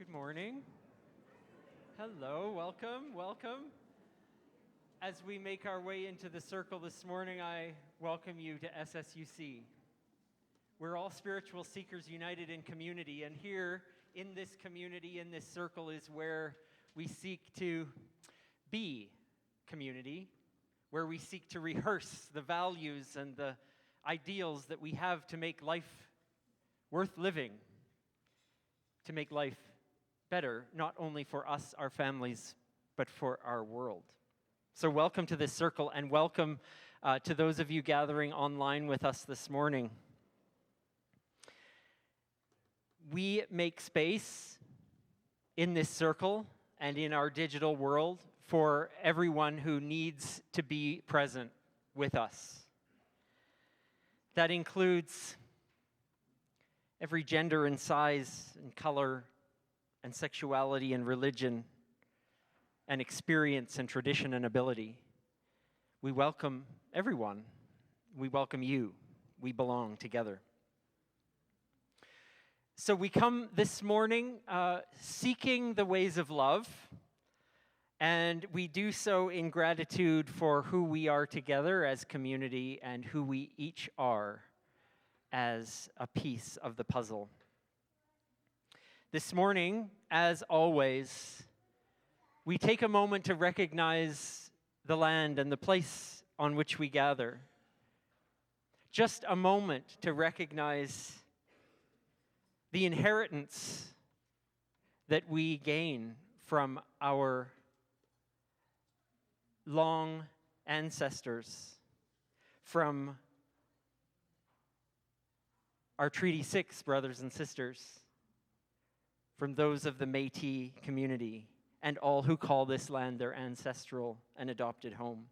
Good morning. Hello, welcome. As we make our way into the circle this morning, I welcome you to SSUC. We're all spiritual seekers united in community, and here in this community, in this circle, is where we seek to be community, where we seek to rehearse the values and the ideals that we have to make life worth living, to make life better, not only for us, our families, but for our world. So welcome to this circle, and welcome to those of you gathering online with us this morning. We make space in this circle and in our digital world for everyone who needs to be present with us. That includes every gender and size and color and sexuality and religion and experience and tradition and ability. We welcome everyone. We welcome you. We belong together. So we come this morning seeking the ways of love, and we do so in gratitude for who we are together as community and who we each are as a piece of the puzzle. This morning, as always, we take a moment to recognize the land and the place on which we gather. Just a moment to recognize the inheritance that we gain from our long ancestors, from our Treaty 6 brothers and sisters, from those of the Métis community, and all who call this land their ancestral and adopted home.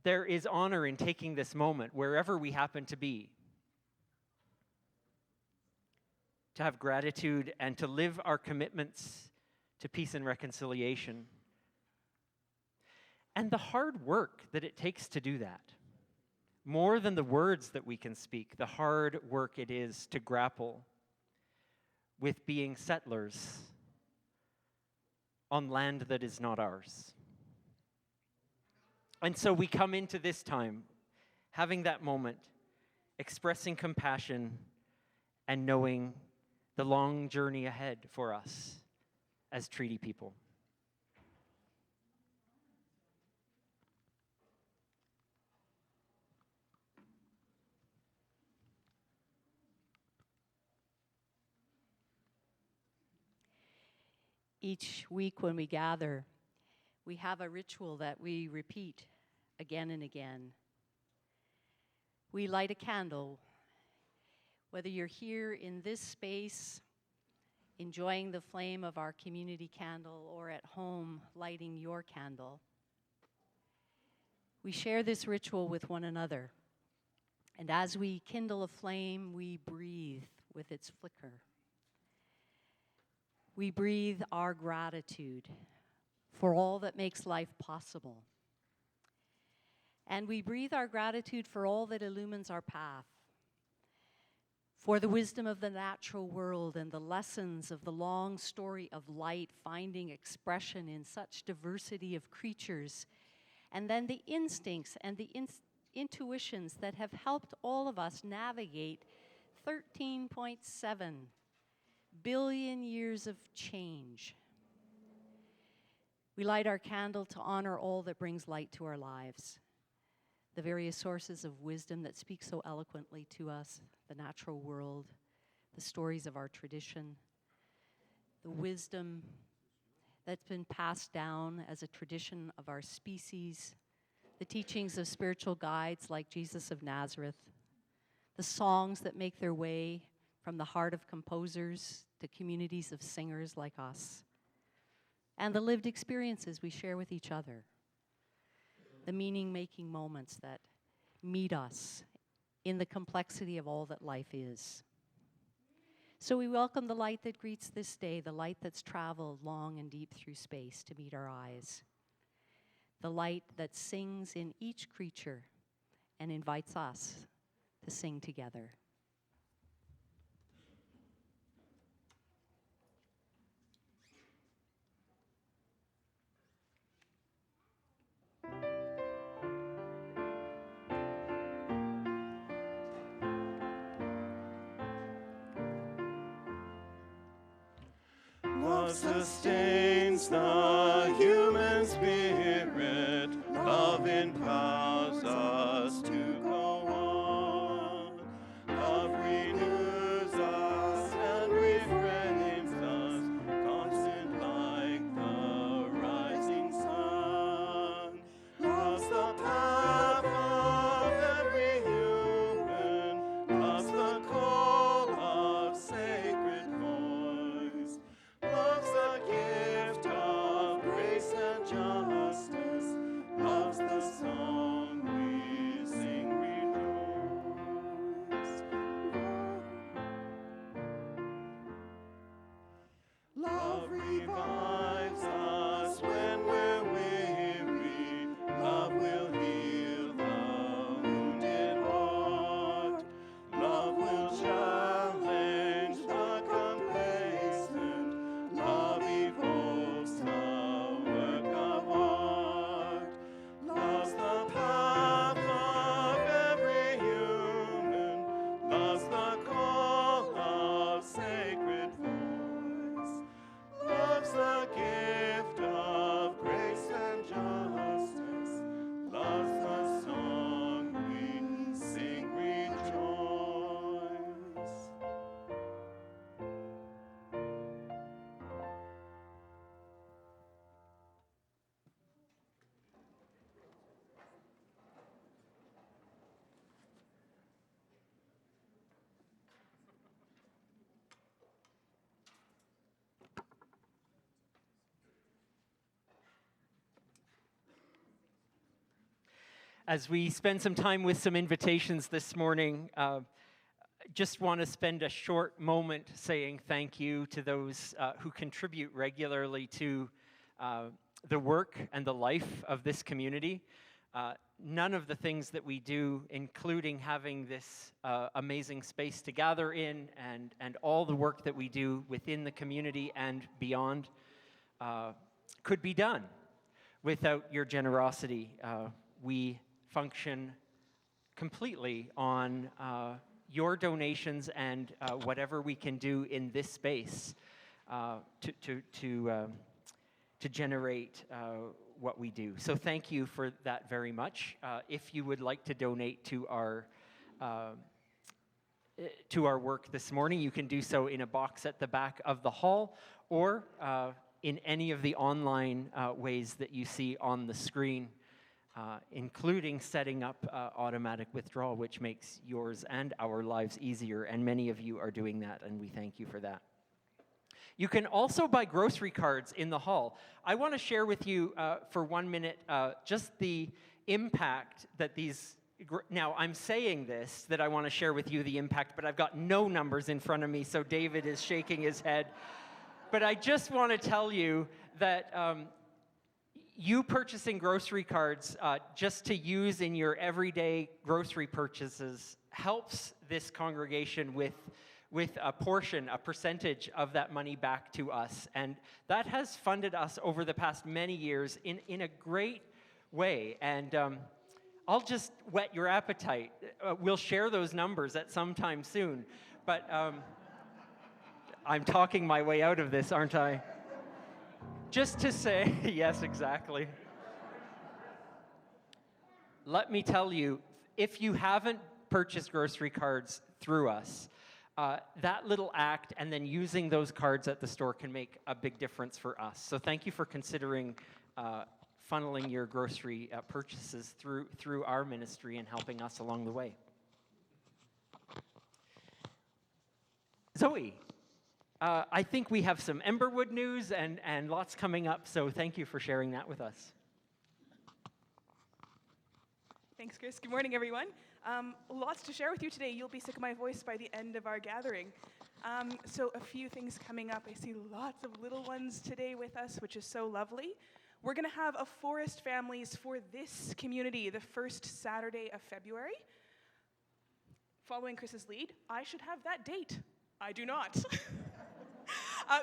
There is honor in taking this moment, wherever we happen to be, to have gratitude and to live our commitments to peace and reconciliation. And the hard work that it takes to do that, more than the words that we can speak, the hard work it is to grapple with being settlers on land that is not ours. And so we come into this time, having that moment, expressing compassion and knowing the long journey ahead for us as treaty people. Each week when we gather, we have a ritual that we repeat again and again. We light a candle. Whether you're here in this space, enjoying the flame of our community candle, or at home lighting your candle, we share this ritual with one another. And as we kindle a flame, we breathe with its flicker. We breathe our gratitude for all that makes life possible. And we breathe our gratitude for all that illumines our path, for the wisdom of the natural world and the lessons of the long story of light finding expression in such diversity of creatures, and then the instincts and the intuitions that have helped all of us navigate 13.7 billion years of change. We light our candle to honor all that brings light to our lives, the various sources of wisdom that speak so eloquently to us, the natural world, the stories of our tradition, the wisdom that's been passed down as a tradition of our species, the teachings of spiritual guides like Jesus of Nazareth, the songs that make their way from the heart of composers to communities of singers like us, and the lived experiences we share with each other, the meaning-making moments that meet us in the complexity of all that life is. So we welcome the light that greets this day, the light that's traveled long and deep through space to meet our eyes, the light that sings in each creature and invites us to sing together. Love sustains the human spirit. Love empowers us to go on. Love renews us and reframes us, constant like the rising sun. Love's the path of every human, love's the call of sacred voice. Love's the gift of grace and justice, love's the song we sing, rejoice. Love revives us when we're weary, love will heal the wounded heart. Love will challenge the complacent, love evokes the work of art. Love's the path of every human, love's the call of sacred voice. Love's the gift of grace and justice, love's the song we sing, rejoice. As we spend some time with some invitations this morning, just want to spend a short moment saying thank you to those who contribute regularly to the work and the life of this community. None of the things that we do, including having this amazing space to gather in and all the work that we do within the community and beyond, could be done without your generosity. We function completely on your donations and whatever we can do in this space to generate what we do. So thank you for that very much. If you would like to donate to our work this morning, you can do so in a box at the back of the hall or in any of the online ways that you see on the screen. Including setting up automatic withdrawal, which makes yours and our lives easier, and many of you are doing that, and we thank you for that. You can also buy grocery cards in the hall. I want to share with you for 1 minute just the impact that these... Now, I'm saying this, that I want to share with you the impact, but I've got no numbers in front of me, so David is shaking his head. But I just want to tell you that... you purchasing grocery cards just to use in your everyday grocery purchases helps this congregation with a portion, a percentage of that money back to us. And that has funded us over the past many years in a great way. And I'll just whet your appetite. We'll share those numbers at some time soon. But I'm talking my way out of this, aren't I? Just to say, yes, exactly. Let me tell you, if you haven't purchased grocery cards through us, that little act and then using those cards at the store can make a big difference for us. So thank you for considering funneling your grocery purchases through our ministry and helping us along the way. Zoe. I think we have some Emberwood news and lots coming up, so thank you for sharing that with us. Thanks, Chris. Good morning, everyone. Lots to share with you today. You'll be sick of my voice by the end of our gathering. So a few things coming up. I see lots of little ones today with us, which is so lovely. We're going to have a Forest Families for this community the first Saturday of February. Following Chris's lead, I should have that date. I do not.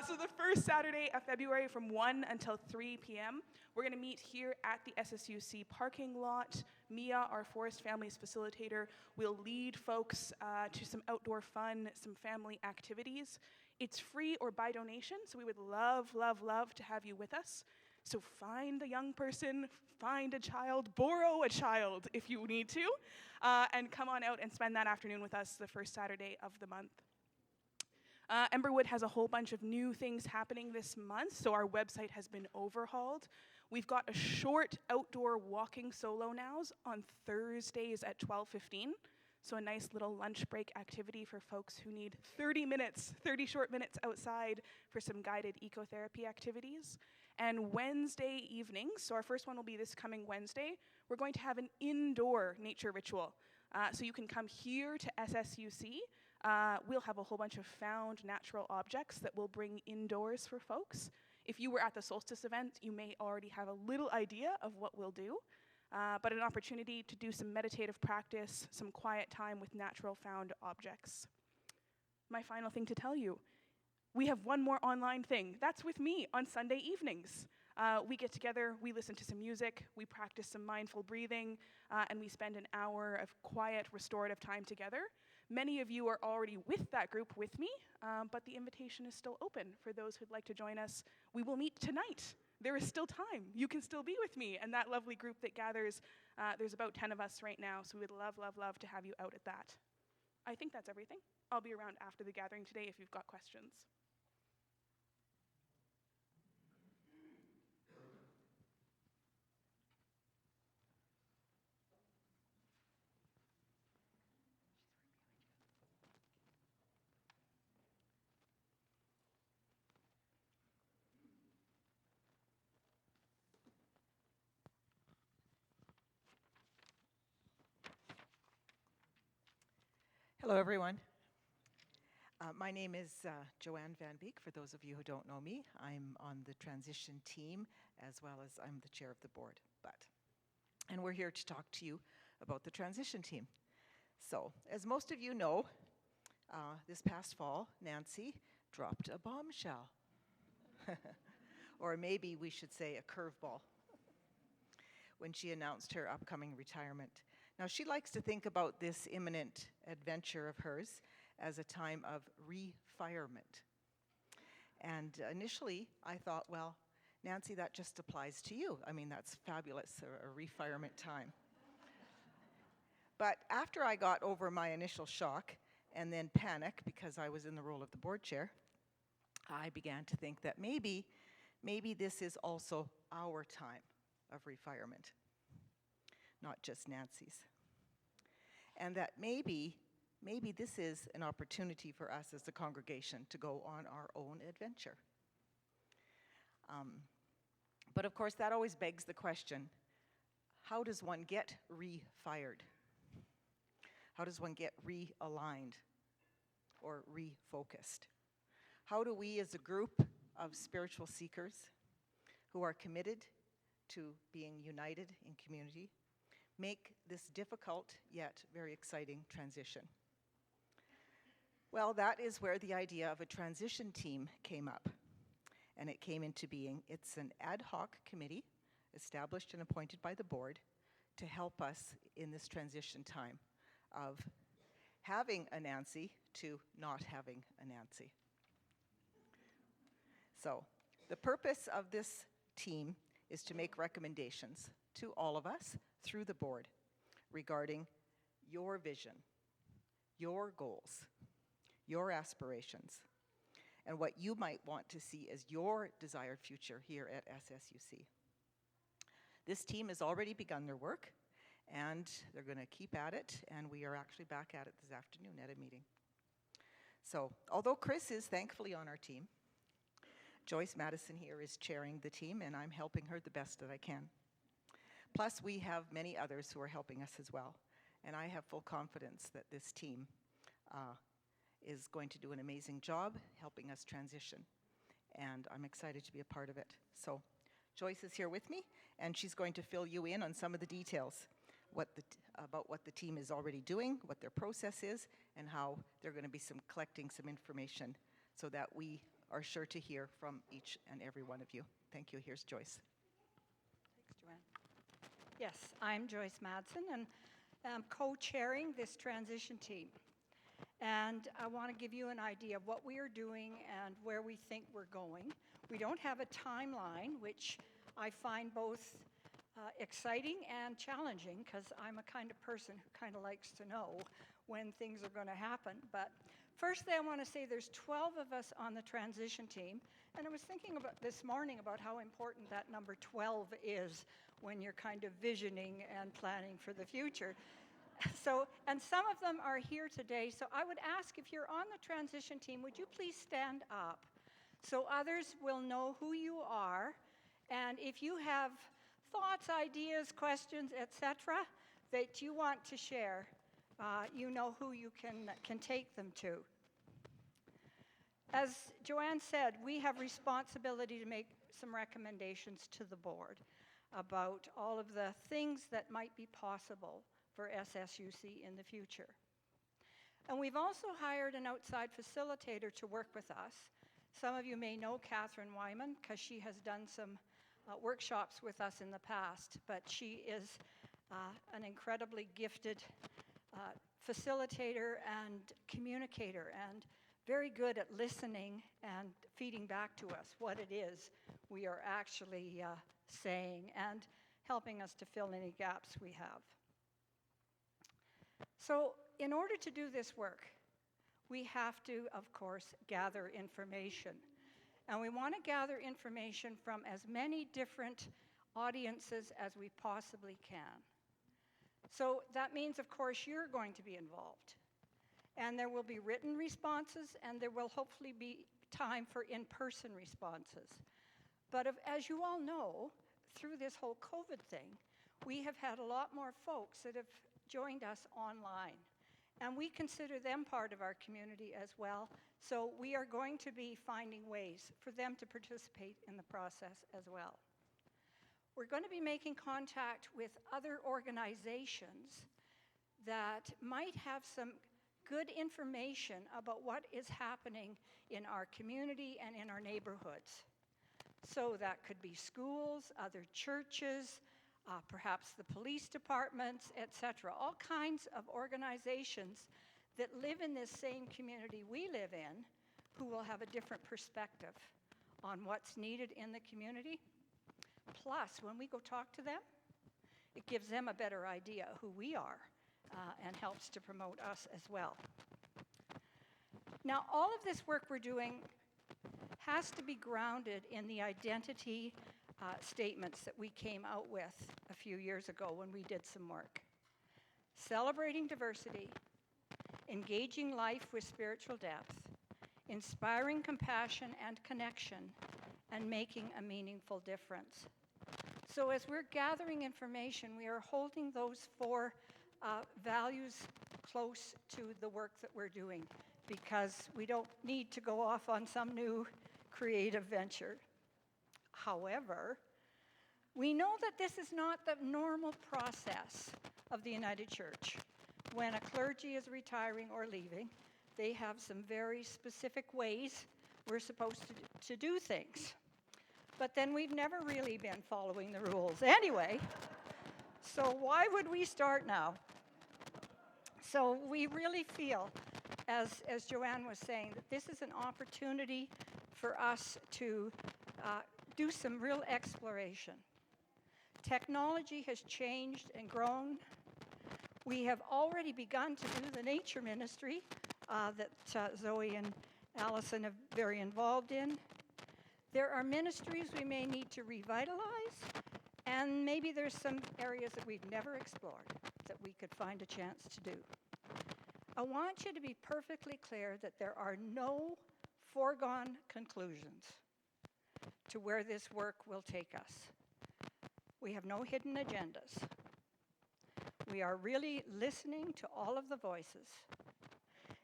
So the first Saturday of February from 1 until 3 p.m., we're going to meet here at the SSUC parking lot. Mia, our Forest Families facilitator, will lead folks to some outdoor fun, some family activities. It's free or by donation, so we would love, love, love to have you with us. So find a young person, find a child, borrow a child if you need to, and come on out and spend that afternoon with us the first Saturday of the month. Emberwood has a whole bunch of new things happening this month, so our website has been overhauled. We've got a short outdoor walking solo nows on Thursdays at 12:15. So a nice little lunch break activity for folks who need 30 minutes, 30 short minutes outside for some guided ecotherapy activities. And Wednesday evenings, so our first one will be this coming Wednesday, we're going to have an indoor nature ritual. So you can come here to SSUC. We'll have a whole bunch of found natural objects that we'll bring indoors for folks. If you were at the solstice event, you may already have a little idea of what we'll do. But an opportunity to do some meditative practice, some quiet time with natural found objects. My final thing to tell you, we have one more online thing. That's with me on Sunday evenings. We get together, we listen to some music, we practice some mindful breathing, and we spend an hour of quiet, restorative time together. Many of you are already with that group with me, but the invitation is still open for those who'd like to join us. We will meet tonight. There is still time. You can still be with me and that lovely group that gathers. There's about 10 of us right now, so we would love, love, love to have you out at that. I think that's everything. I'll be around after the gathering today if you've got questions. Hello, everyone. My name is Joanne Van Beek. For those of you who don't know me, I'm on the transition team as well as I'm the chair of the board. And we're here to talk to you about the transition team. So, as most of you know, this past fall, Nancy dropped a bombshell. Or maybe we should say a curveball when she announced her upcoming retirement. Now, she likes to think about this imminent adventure of hers as a time of refirement. And initially, I thought, well, Nancy, that just applies to you. I mean, that's fabulous, a refirement time. But after I got over my initial shock and then panic because I was in the role of the board chair, I began to think that maybe this is also our time of refirement, not just Nancy's. And that maybe this is an opportunity for us as a congregation to go on our own adventure. But of course, that always begs the question, how does one get refired? How does one get realigned or refocused? How do we as a group of spiritual seekers who are committed to being united in community make this difficult yet very exciting transition? Well, that is where the idea of a transition team came up, and it came into being. It's an ad hoc committee established and appointed by the board to help us in this transition time of having a Nancy to not having a Nancy. So, the purpose of this team is to make recommendations to all of us through the board regarding your vision, your goals, your aspirations, and what you might want to see as your desired future here at SSUC. This team has already begun their work, and they're going to keep at it, and we are actually back at it this afternoon at a meeting. So, although Chris is thankfully on our team, Joyce Madison here is chairing the team, and I'm helping her the best that I can. Plus, we have many others who are helping us as well, and I have full confidence that this team is going to do an amazing job helping us transition, and I'm excited to be a part of it. So, Joyce is here with me, and she's going to fill you in on some of the details about what the team is already doing, what their process is, and how they're going to be collecting some information so that we are sure to hear from each and every one of you. Thank you. Here's Joyce. Thanks, Joanne. Yes, I'm Joyce Madsen, and I'm co-chairing this transition team. And I want to give you an idea of what we are doing and where we think we're going. We don't have a timeline, which I find both exciting and challenging, because I'm a kind of person who kind of likes to know when things are going to happen. But firstly, I want to say there's 12 of us on the transition team, and I was thinking about this morning about how important that number 12 is when you're kind of visioning and planning for the future. So, and some of them are here today, so I would ask, if you're on the transition team, would you please stand up so others will know who you are, and if you have thoughts, ideas, questions, etc., that you want to share, you know who you can take them to. As Joanne said, we have responsibility to make some recommendations to the board about all of the things that might be possible for SSUC in the future. And we've also hired an outside facilitator to work with us. Some of you may know Catherine Wyman, because she has done some workshops with us in the past, but she is an incredibly gifted facilitator and communicator, and very good at listening and feeding back to us what it is we are actually saying, and helping us to fill any gaps we have. So in order to do this work, we have to, of course, gather information. And we want to gather information from as many different audiences as we possibly can. So that means, of course, you're going to be involved. And there will be written responses, and there will hopefully be time for in-person responses. But as you all know, through this whole COVID thing, we have had a lot more folks that have joined us online. And we consider them part of our community as well. So we are going to be finding ways for them to participate in the process as well. We're going to be making contact with other organizations that might have some good information about what is happening in our community and in our neighborhoods. So that could be schools, other churches, perhaps the police departments, etc. All kinds of organizations that live in this same community we live in, who will have a different perspective on what's needed in the community. Plus, when we go talk to them, it gives them a better idea who we are, and helps to promote us as well. Now, all of this work we're doing has to be grounded in the identity statements that we came out with a few years ago when we did some work. Celebrating diversity, engaging life with spiritual depth, inspiring compassion and connection, and making a meaningful difference. So as we're gathering information, we are holding those four values close to the work that we're doing, because we don't need to go off on some new creative venture. However, we know that this is not the normal process of the United Church. When a clergy is retiring or leaving, they have some very specific ways we're supposed to do things. But then we've never really been following the rules anyway. So why would we start now? So we really feel, as Joanne was saying, that this is an opportunity for us to do some real exploration. Technology has changed and grown. We have already begun to do the nature ministry that Zoe and Allison are very involved in. There are ministries we may need to revitalize, and maybe there's some areas that we've never explored that we could find a chance to do. I want you to be perfectly clear that there are no foregone conclusions to where this work will take us. We have no hidden agendas. We are really listening to all of the voices,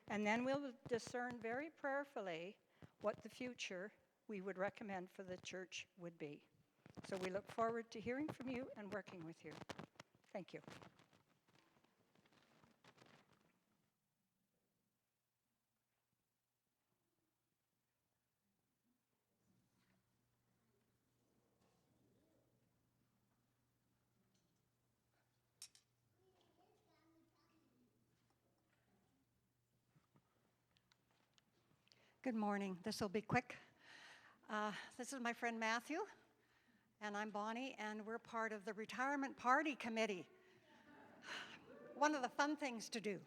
and then we'll discern very prayerfully what the future we would recommend for the church would be. So we look forward to hearing from you and working with you. Thank you. Good morning. This will be quick. This is my friend Matthew, and I'm Bonnie, and we're part of the Retirement Party Committee. One of the fun things to do.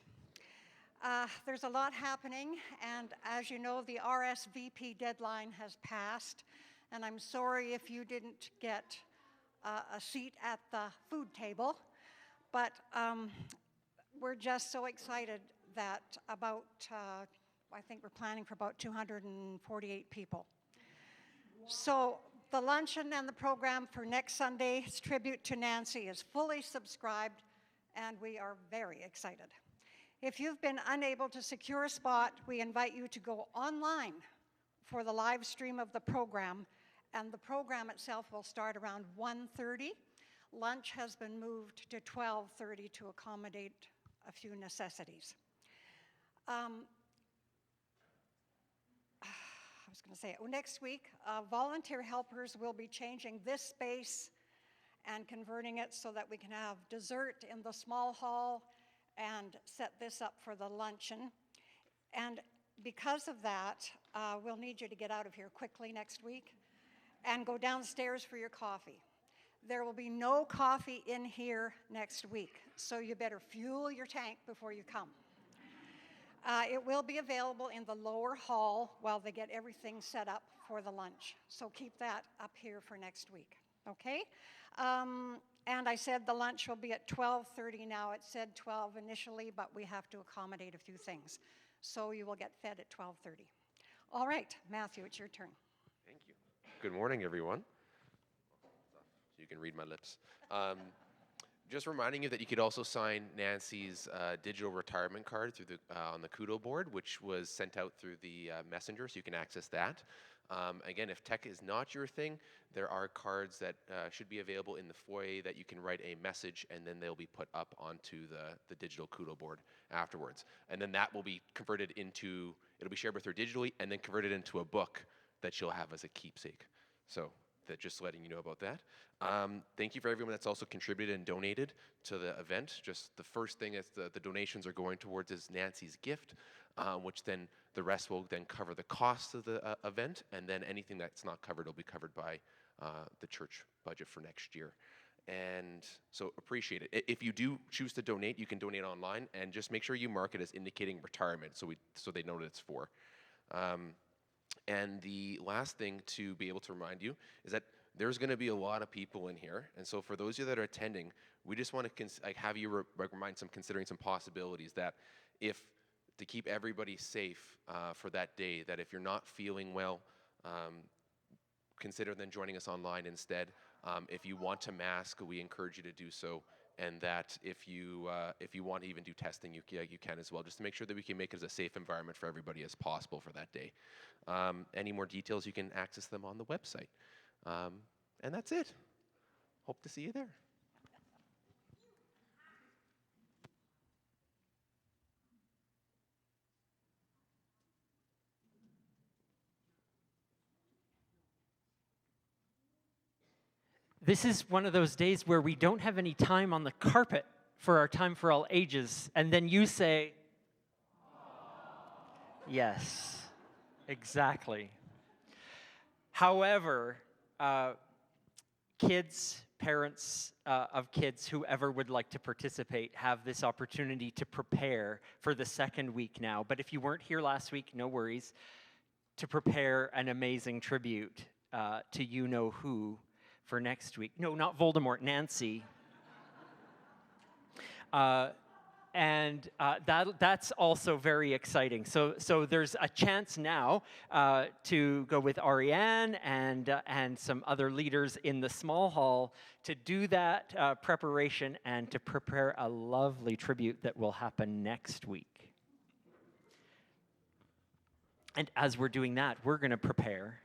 There's a lot happening, and as you know, the RSVP deadline has passed, and I'm sorry if you didn't get a seat at the food table, but we're just so excited that about I think we're planning for about 248 people. So the luncheon and the program for next Sunday's tribute to Nancy is fully subscribed, and we are very excited. If you've been unable to secure a spot, we invite you to go online for the live stream of the program, and the program itself will start around 1:30. Lunch has been moved to 12:30 to accommodate a few necessities. I was going to say, next week, volunteer helpers will be changing this space and converting it so that we can have dessert in the small hall and set this up for the luncheon. And because of that, we'll need you to get out of here quickly next week and go downstairs for your coffee. There will be no coffee in here next week, so you better fuel your tank before you come. It will be available in the lower hall while they get everything set up for the lunch. So keep that up here for next week, okay? And I said the lunch will be at 12:30 now. It said 12 initially, but we have to accommodate a few things. So you will get fed at 12:30. All right, Matthew, it's your turn. Thank you. Good morning, everyone. You can read my lips. Just reminding you that you could also sign Nancy's digital retirement card through the on the Kudo board, which was sent out through the messenger, so you can access that. Again, if tech is not your thing, there are cards that should be available in the foyer that you can write a message, and then they'll be put up onto the digital Kudo board afterwards. And then that will be converted into, it'll be shared with her digitally, and then converted into a book that she'll have as a keepsake. So just letting you know about that. Thank you for everyone that's also contributed and donated to the event. Just the first thing is the donations are going towards is Nancy's gift, which then the rest will then cover the cost of the event, and then anything that's not covered will be covered by the church budget for next year. And so appreciate it. If you do choose to donate, you can donate online, and just make sure you mark it as indicating retirement so they know what it's for. And the last thing to be able to remind you is that there's going to be a lot of people in here, and so for those of you that are attending, we just want to have you considering some possibilities that if to keep everybody safe for that day, that if you're not feeling well, consider then joining us online instead. If you want to mask, we encourage you to do so, and that if you want to even do testing, you can as well, just to make sure that we can make it as a safe environment for everybody as possible for that day. Any more details, you can access them on the website. And that's it. Hope to see you there. This is one of those days where we don't have any time on the carpet for our time for all ages, and then you say, yes, exactly. However, kids, parents of kids, whoever would like to participate, have this opportunity to prepare for the second week now. But if you weren't here last week, no worries, to prepare an amazing tribute to you-know-who for next week. No, not Voldemort, Nancy. That's also very exciting. So there's a chance now to go with Ariane and some other leaders in the small hall to do that preparation and to prepare a lovely tribute that will happen next week. And as we're doing that, we're going to prepare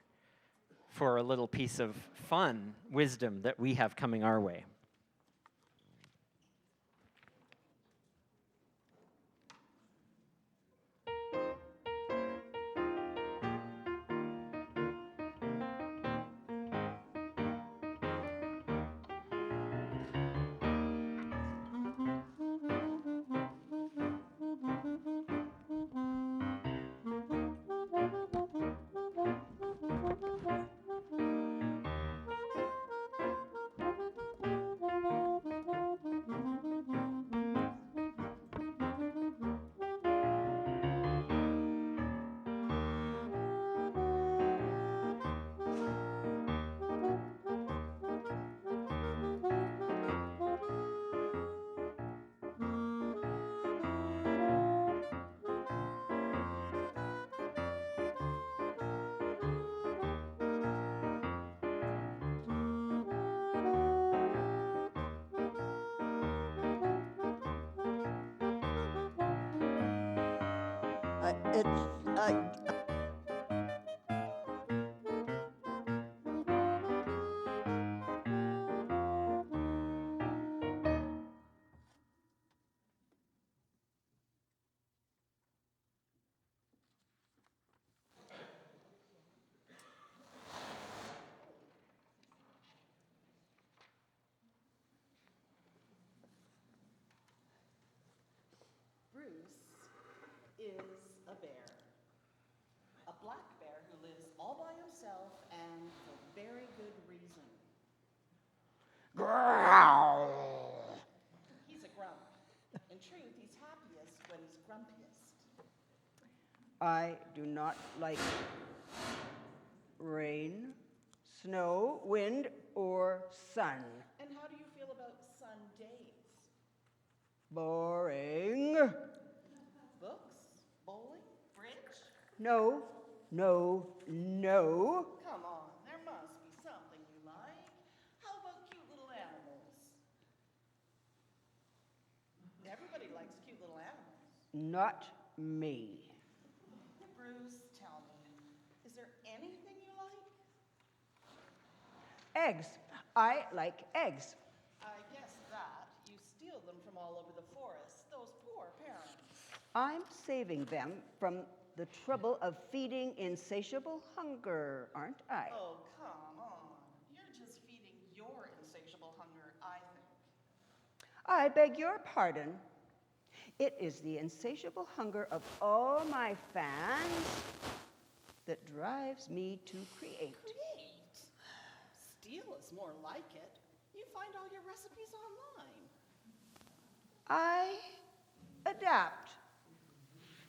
for a little piece of fun wisdom that we have coming our way. It's Bruce is a bear. A black bear who lives all by himself and for very good reason. He's a grump. In truth, he's happiest when he's grumpiest. I do not like rain, snow, wind, or sun. And how do you feel about Sundays? Boring. Books? Bowling? Bridge? No, no, no. Come on, there must be something you like. How about cute little animals? Everybody likes cute little animals. Not me. Bruce, tell me, is there anything you like? Eggs. I like eggs. I guess that. You steal them from all over the forest. Those poor parents. I'm saving them from the trouble of feeding insatiable hunger, aren't I? Oh, come on. You're just feeding your insatiable hunger, I think. I beg your pardon. It is the insatiable hunger of all my fans that drives me to create. Create? Steal is more like it. You find all your recipes online. I adapt.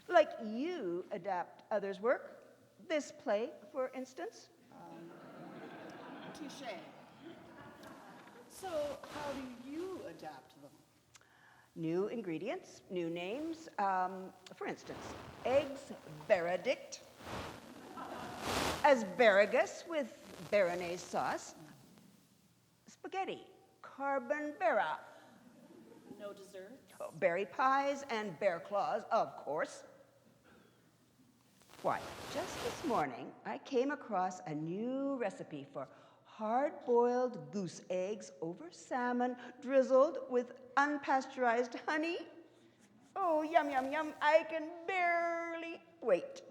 Like you adapt others' work. This play, for instance. Touché. So, how do you adapt them? New ingredients, new names. For instance, eggs Benedict, asparagus with béarnaise sauce, spaghetti carbonara, No desserts? berry pies and bear claws, of course. Why, just this morning, I came across a new recipe for hard-boiled goose eggs over salmon drizzled with unpasteurized honey. Oh, yum, yum, yum. I can barely wait.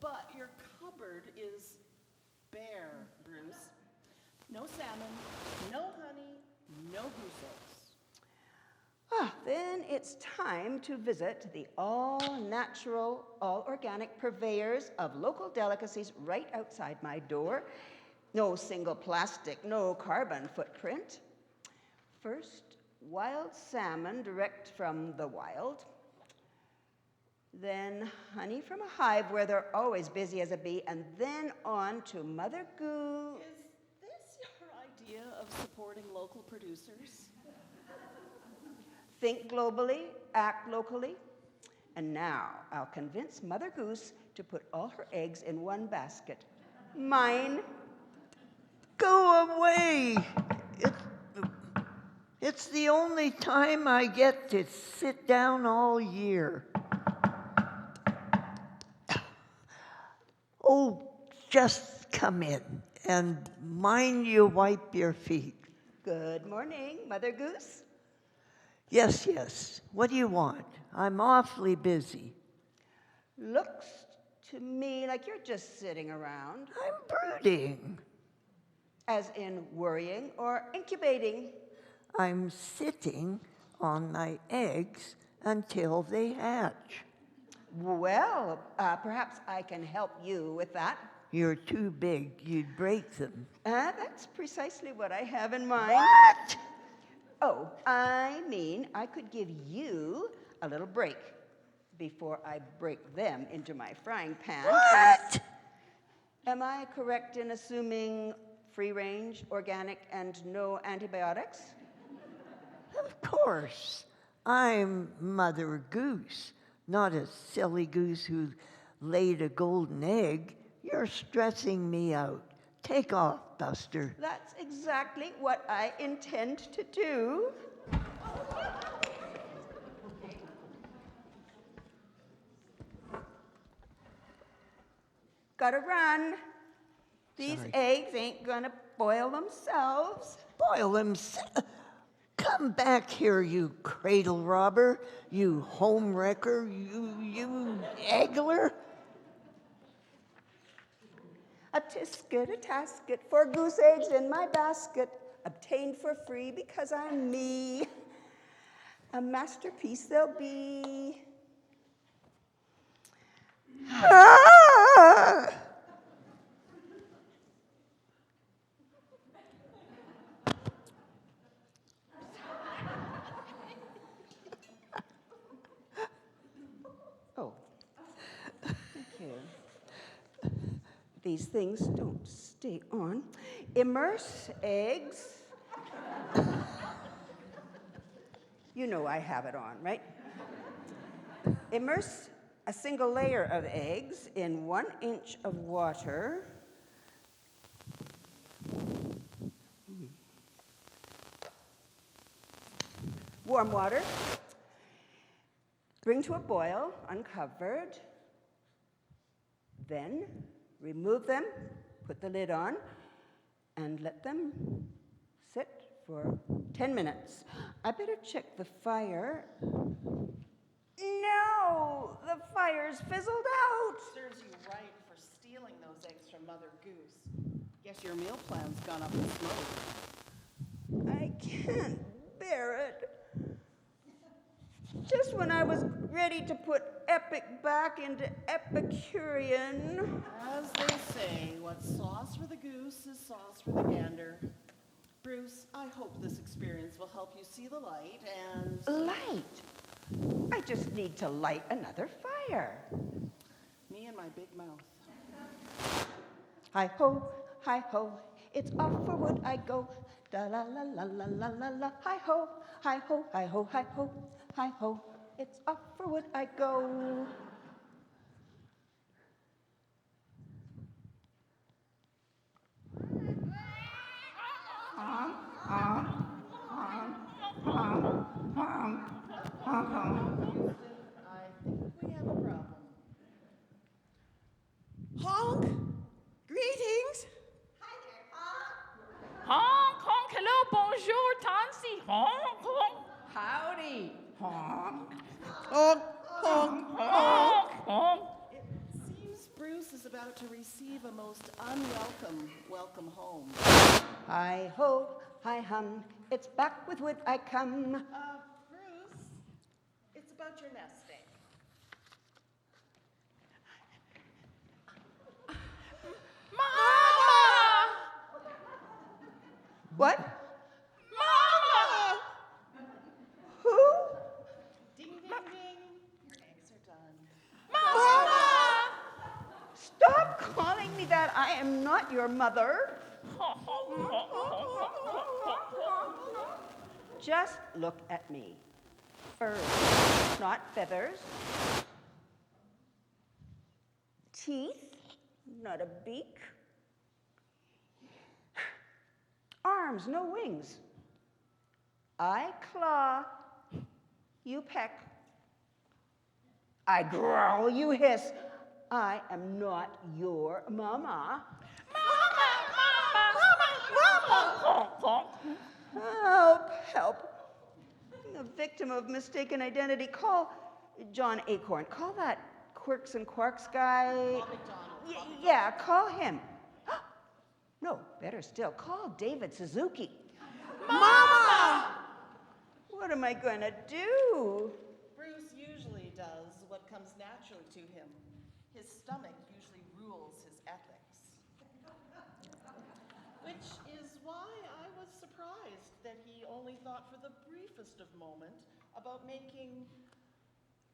But your cupboard is bare, Bruce. No salmon, no honey, no goose eggs. Then it's time to visit the all-natural, all-organic purveyors of local delicacies right outside my door. No single plastic, no carbon footprint. First, wild salmon direct from the wild. Then honey from a hive where they're always busy as a bee, and then on to Mother Goose. Is this your idea of supporting local producers? Think globally, act locally. And now I'll convince Mother Goose to put all her eggs in one basket. Mine. Go away. It's the only time I get to sit down all year. Oh, just come in and mind you wipe your feet. Good morning, Mother Goose. Yes, yes. What do you want? I'm awfully busy. Looks to me like you're just sitting around. I'm brooding. As in worrying or incubating. I'm sitting on my eggs until they hatch. Well, perhaps I can help you with that. You're too big. You'd break them. That's precisely what I have in mind. What? Oh, I mean, I could give you a little break before I break them into my frying pan. What? Am I correct in assuming free range, organic, and no antibiotics? Of course. I'm Mother Goose, not a silly goose who laid a golden egg. You're stressing me out. Take off, Buster. That's exactly what I intend to do. Gotta run. These Sorry. eggs ain't gonna boil themselves. Boil them. Come back here, you cradle robber, you home wrecker, you eggler. A tisket, a tasket, 4 goose eggs in my basket, obtained for free because I'm me. A masterpiece they'll be. Ah! Oh, okay. These things don't stay on. Immerse eggs. You know I have it on, right? Immerse a single layer of eggs in 1 inch of water. Warm water. Bring to a boil, uncovered. Then remove them, put the lid on, and let them sit for 10 minutes. I better check the fire. No, the fire's fizzled out. Serves you right for stealing those eggs from Mother Goose. Guess your meal plan's gone up in smoke. I can't bear it. Just when I was ready to put epic back into Epicurean. As they say, what's sauce for the goose is sauce for the gander. Bruce, I hope this experience will help you see the light and... Light? I just need to light another fire. Me and my big mouth. Hi ho, it's off for wood I go. Da la la la la la la la. Hi ho, hi ho, hi ho, hi ho, hi ho. It's off for wood I go. I think we have a problem. Honk! Greetings! Honk, honk, hello, bonjour, Tansy. Honk, honk. Howdy! Honk! Honk! Honk! Honk, honk. It seems Bruce is about to receive a most unwelcome welcome home. Hi ho, hi hum, it's back with wood I come. Bruce, it's about your nesting. Mama! What? Mama! Who? Ding, ding, ding. Your eggs are done. Mama! Stop calling me that. I am not your mother. Just look at me. Furs, not feathers. Teeth, not a beak. Arms, no wings. I claw, you peck. I growl, you hiss. I am not your mama. Help, help. A victim of mistaken identity. Call John Acorn. Call that Quirks and Quarks guy. Yeah, call him. No, better still, call David Suzuki. Mama! What am I going to do? Bruce usually does what comes naturally to him. His stomach usually rules his ethics. Which is why I was surprised that he only thought for the briefest of moment about making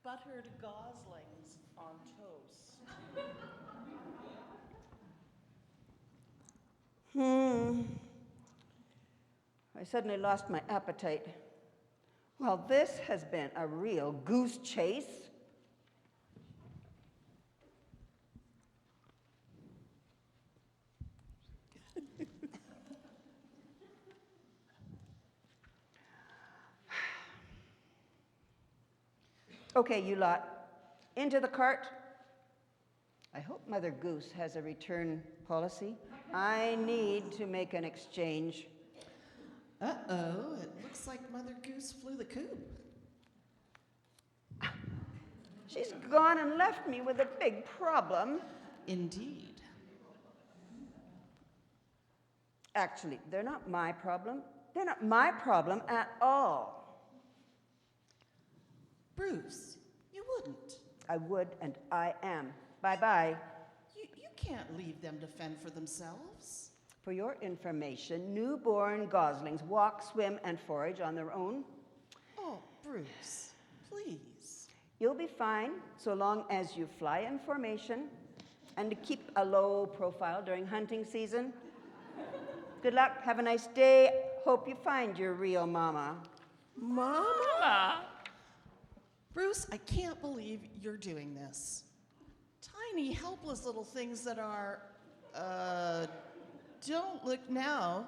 buttered goslings on toast. I suddenly lost my appetite. Well, this has been a real goose chase. Okay, you lot, into the cart. I hope Mother Goose has a return policy. I need to make an exchange. Uh-oh, it looks like Mother Goose flew the coop. She's gone and left me with a big problem. Indeed. Actually, they're not my problem. They're not my problem at all. Bruce, you wouldn't. I would, and I am. Bye-bye. You can't leave them to fend for themselves. For your information, newborn goslings walk, swim, and forage on their own. Oh, Bruce, please. You'll be fine so long as you fly in formation and to keep a low profile during hunting season. Good luck. Have a nice day. Hope you find your real mama. Mama? Bruce, I can't believe you're doing this. Tiny, helpless little things that are, don't look now,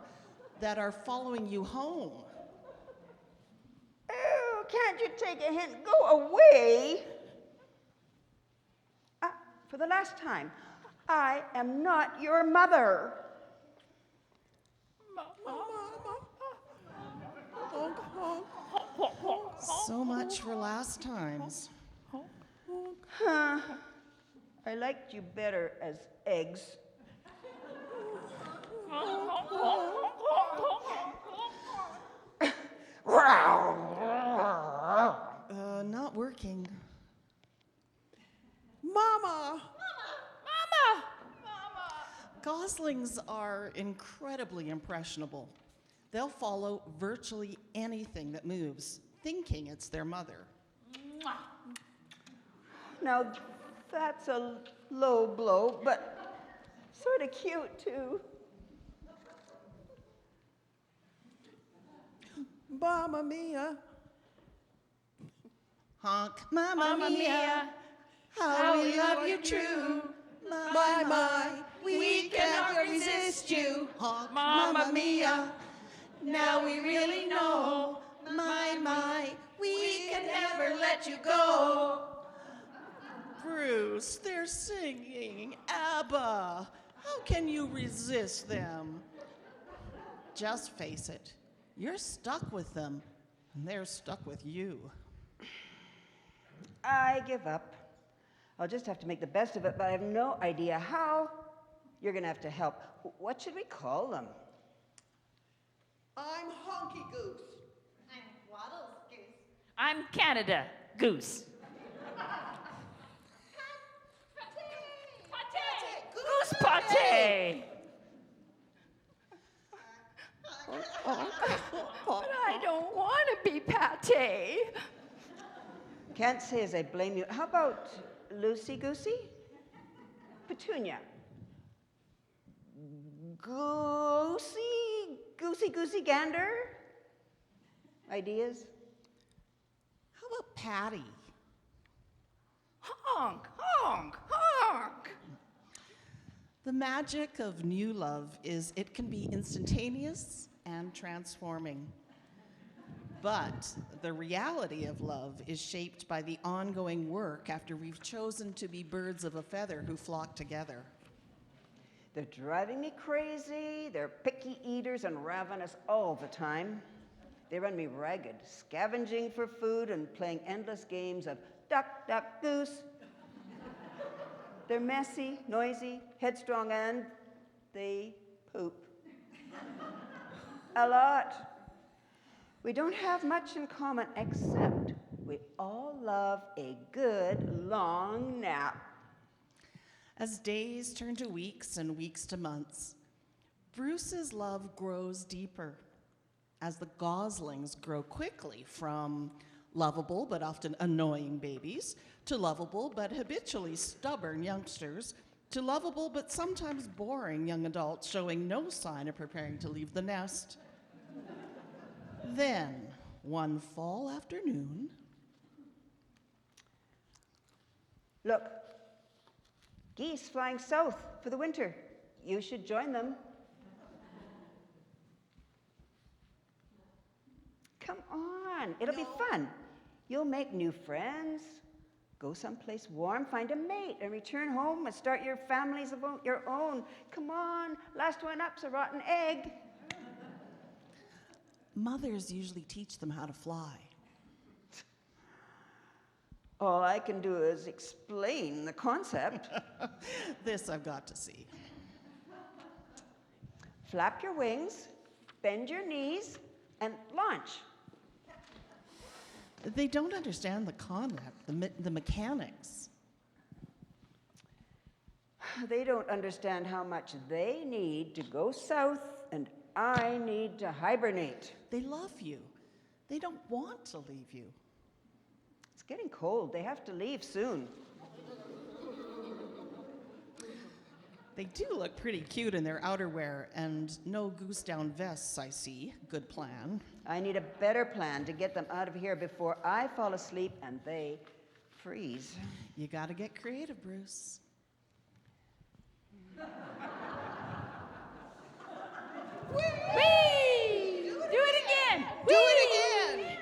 that are following you home. Oh, can't you take a hint? Go away. For the last time, I am not your mother. So much for last times. Huh. I liked you better as eggs. Not working. Mama! Goslings are incredibly impressionable. They'll follow virtually anything that moves, thinking it's their mother. Now, that's a low blow, but sort of cute, too. Mamma mia. Honk. Mamma mia. How we love you true. My, we cannot resist you. Honk. Mamma mia. Now we really know. My, we can never let you go. Bruce, they're singing ABBA. How can you resist them? Just face it. You're stuck with them, and they're stuck with you. I give up. I'll just have to make the best of it, but I have no idea how. You're going to have to help. What should we call them? I'm Honky Goose. I'm Waddles Goose. I'm Canada Goose. Goose pate. But I don't want to be pate. Can't say as I blame you. How about Lucy Goosey? Petunia. Goosey Gander? Ideas? How about Patty? Honk, honk, honk. The magic of new love is it can be instantaneous and transforming. But the reality of love is shaped by the ongoing work after we've chosen to be birds of a feather who flock together. They're driving me crazy. They're picky eaters and ravenous all the time. They run me ragged, scavenging for food and playing endless games of duck, duck, goose. They're messy, noisy, headstrong, and they poop. A lot. We don't have much in common except we all love a good long nap. As days turn to weeks and weeks to months, Bruce's love grows deeper as the goslings grow quickly from lovable but often annoying babies to lovable but habitually stubborn youngsters to lovable but sometimes boring young adults showing no sign of preparing to leave the nest. Then, one fall afternoon, Look, geese flying south for the winter. You should join them. Come on, it'll be fun. You'll make new friends. Go someplace warm, find a mate, and return home and start your families of your own. Come on, last one up's a rotten egg. Mothers usually teach them how to fly. All I can do is explain the concept. This I've got to see. Flap your wings, bend your knees, and launch. They don't understand the concept, the mechanics. They don't understand how much they need to go south and I need to hibernate. They love you. They don't want to leave you. It's getting cold. They have to leave soon. They do look pretty cute in their outerwear and no goose down vests, I see. Good plan. I need a better plan to get them out of here before I fall asleep and they freeze. You gotta get creative, Bruce. Whee! Do it again! Do it again!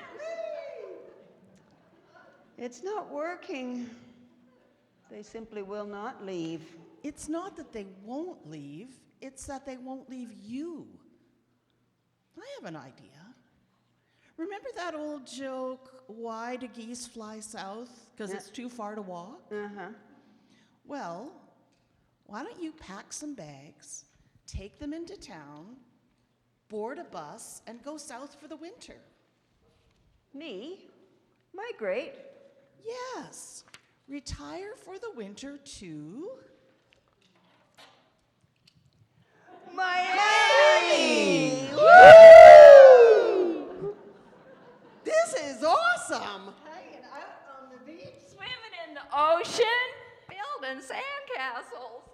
It's not working. They simply will not leave. It's not that they won't leave, it's that they won't leave you. I have an idea. Remember that old joke, why do geese fly south? Because it's too far to walk? Uh-huh. Well, why don't you pack some bags, take them into town, board a bus, and go south for the winter? Me? Migrate? Yes. Retire for the winter to Miami! This is awesome! Hanging out on the beach. Swimming in the ocean, building sandcastles.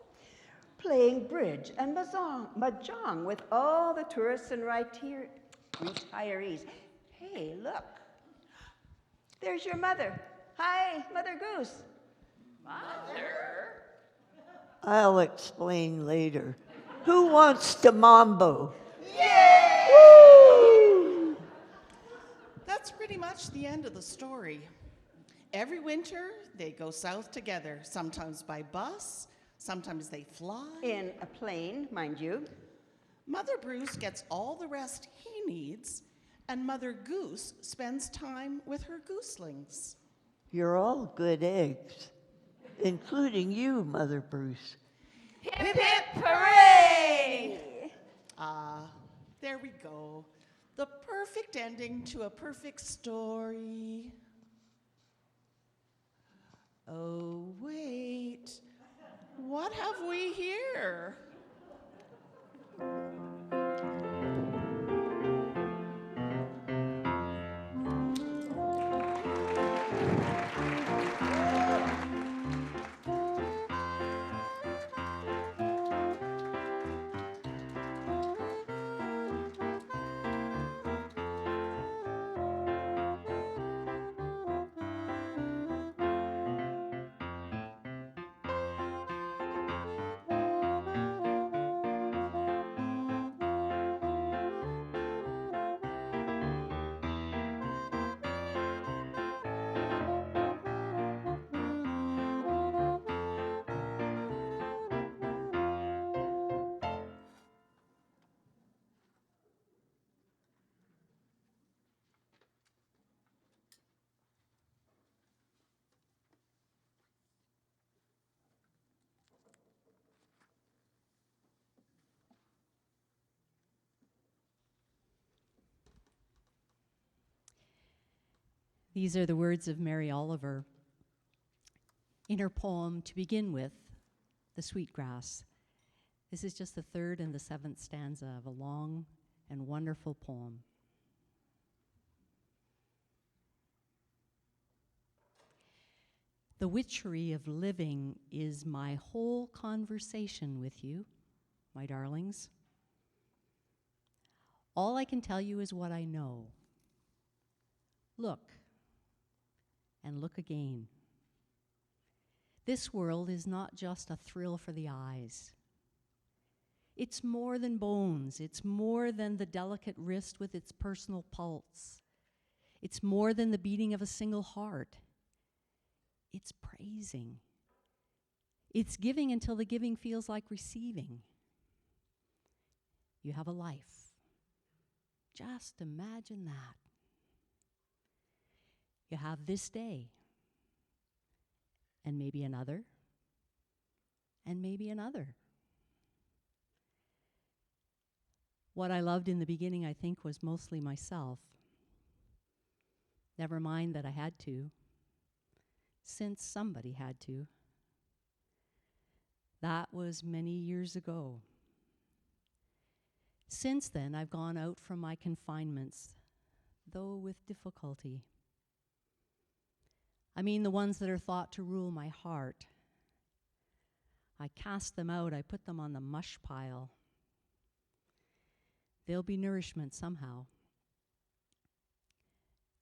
Playing bridge and mahjong with all the tourists and retirees. Hey, look. There's your mother. Hi, Mother Goose. Mother? I'll explain later. Who wants to mambo? That's pretty much the end of the story. Every winter, they go south together, sometimes by bus, sometimes they fly. In a plane, mind you. Mother Bruce gets all the rest he needs, and Mother Goose spends time with her gooselings. You're all good eggs, including you, Mother Bruce. Hip hip hooray! There we go. The perfect ending to a perfect story. Oh, wait. What have we here? These are the words of Mary Oliver in her poem, To Begin With, The Sweetgrass. This is just the third and the seventh stanza of a long and wonderful poem. The witchery of living is my whole conversation with you, my darlings. All I can tell you is what I know. Look, and look again. This world is not just a thrill for the eyes. It's more than bones. It's more than the delicate wrist with its personal pulse. It's more than the beating of a single heart. It's praising. It's giving until the giving feels like receiving. You have a life. Just imagine that. You have this day, and maybe another, and maybe another. What I loved in the beginning, I think, was mostly myself. Never mind that I had to, since somebody had to. That was many years ago. Since then, I've gone out from my confinements, though with difficulty. I mean the ones that are thought to rule my heart. I cast them out, I put them on the mush pile. They'll be nourishment somehow.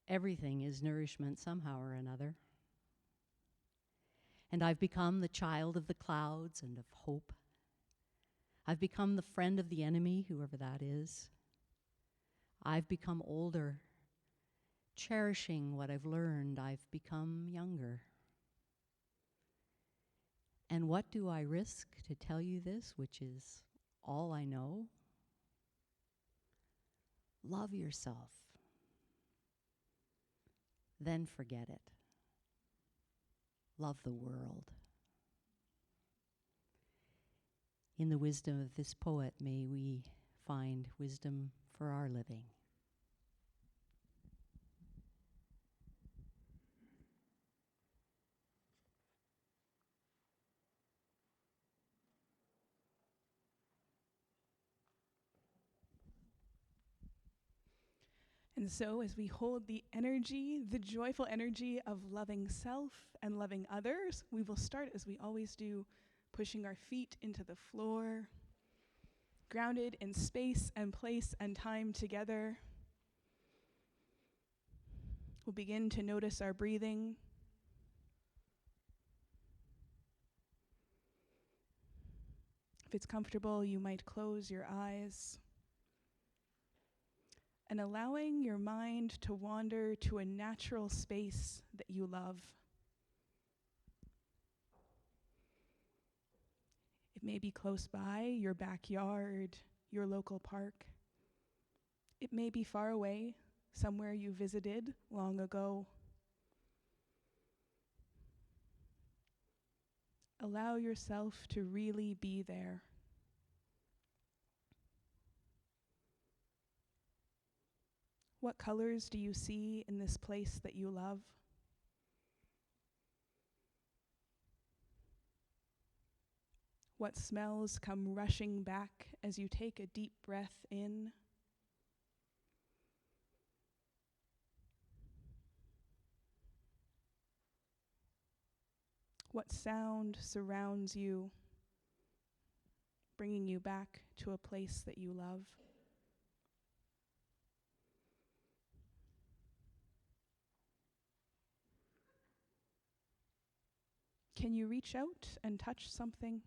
Everything is nourishment somehow or another. And I've become the child of the clouds and of hope. I've become the friend of the enemy, whoever that is. I've become older. Cherishing what I've learned, I've become younger. And what do I risk to tell you this, which is all I know? Love yourself. Then forget it. Love the world. In the wisdom of this poet, may we find wisdom for our living. And so, as we hold the energy, the joyful energy of loving self and loving others, we will start, as we always do, pushing our feet into the floor, grounded in space and place and time together. We'll begin to notice our breathing. If it's comfortable, you might close your eyes. And allowing your mind to wander to a natural space that you love. It may be close by, your backyard, your local park. It may be far away, somewhere you visited long ago. Allow yourself to really be there. What colors do you see in this place that you love? What smells come rushing back as you take a deep breath in? What sound surrounds you, bringing you back to a place that you love? Can you reach out and touch something?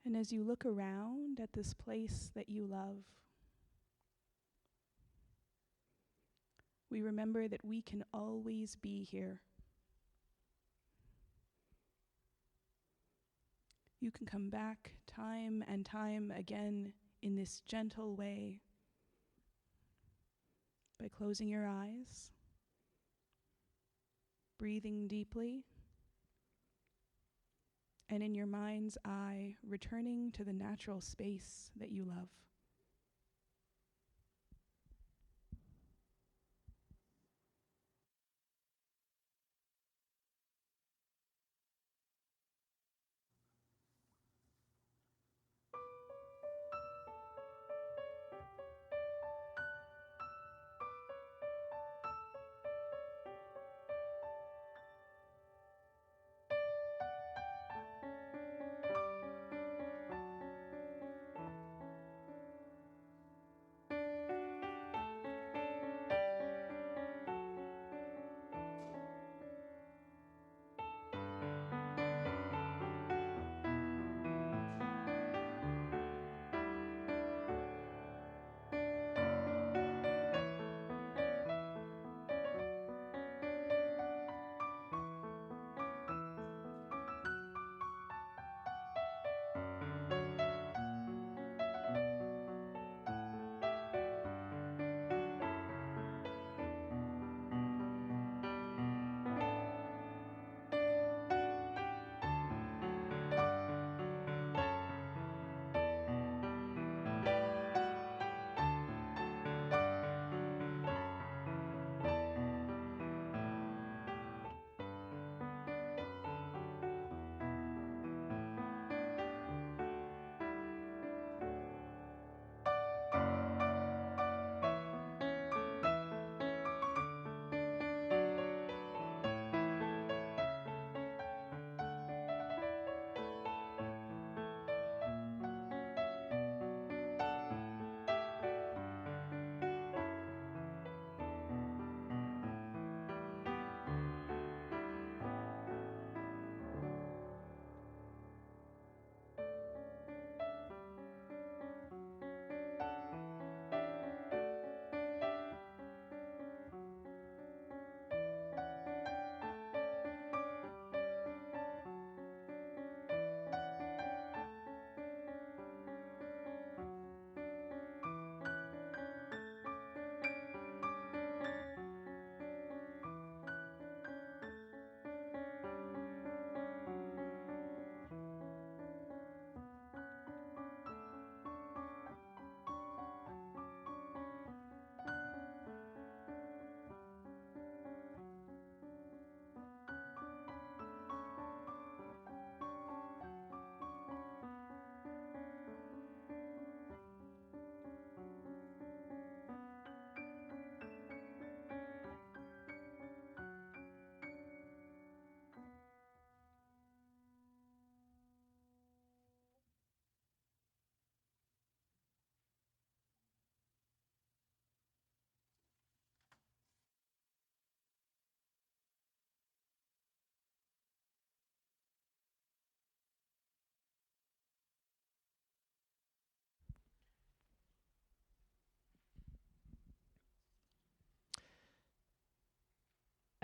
And as you look around at this place that you love, we remember that we can always be here. You can come back time and time again in this gentle way by closing your eyes, breathing deeply, and in your mind's eye, returning to the natural space that you love.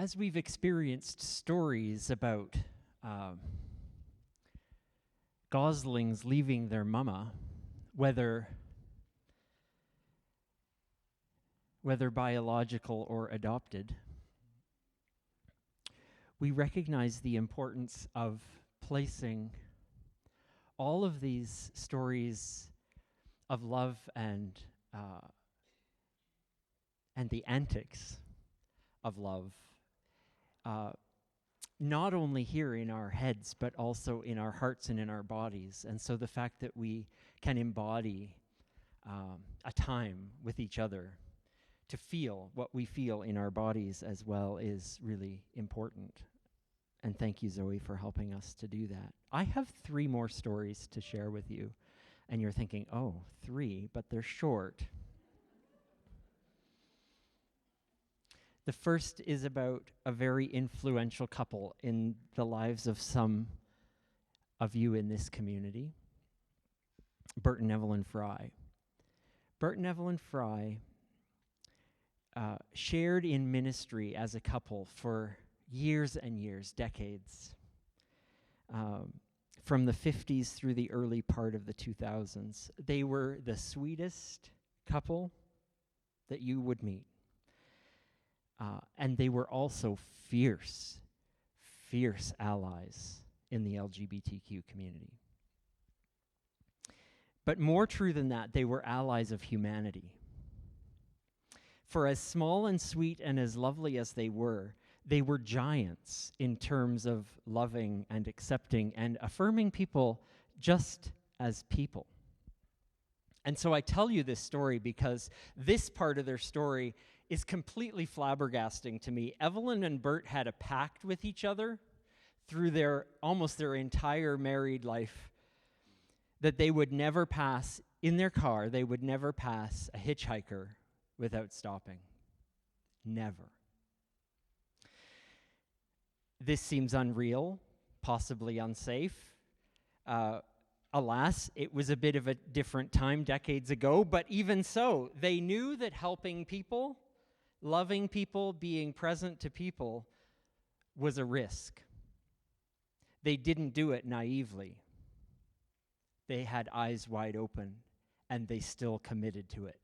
as we've experienced stories about goslings leaving their mama, whether biological or adopted, we recognize the importance of placing all of these stories of love and the antics of love, not only here in our heads, but also in our hearts and in our bodies. And so the fact that we can embody a time with each other to feel what we feel in our bodies as well is really important. And thank you, Zoe, for helping us to do that. I have 3 more stories to share with you. And you're thinking, oh, 3, but they're short. The first is about a very influential couple in the lives of some of you in this community, Bert and Evelyn Fry. Bert and Evelyn Fry shared in ministry as a couple for years and years, decades, from the 50s through the early part of the 2000s. They were the sweetest couple that you would meet. And they were also fierce allies in the LGBTQ community. But more true than that, they were allies of humanity. For as small and sweet and as lovely as they were giants in terms of loving and accepting and affirming people just as people. And so I tell you this story because this part of their story is completely flabbergasting to me. Evelyn and Bert had a pact with each other through almost their entire married life that they would never pass, in their car, they would never pass a hitchhiker without stopping. Never. This seems unreal, possibly unsafe. Alas, it was a bit of a different time decades ago, but even so, they knew that helping people, loving people, being present to people was a risk. They didn't do it naively. They had eyes wide open, and they still committed to it.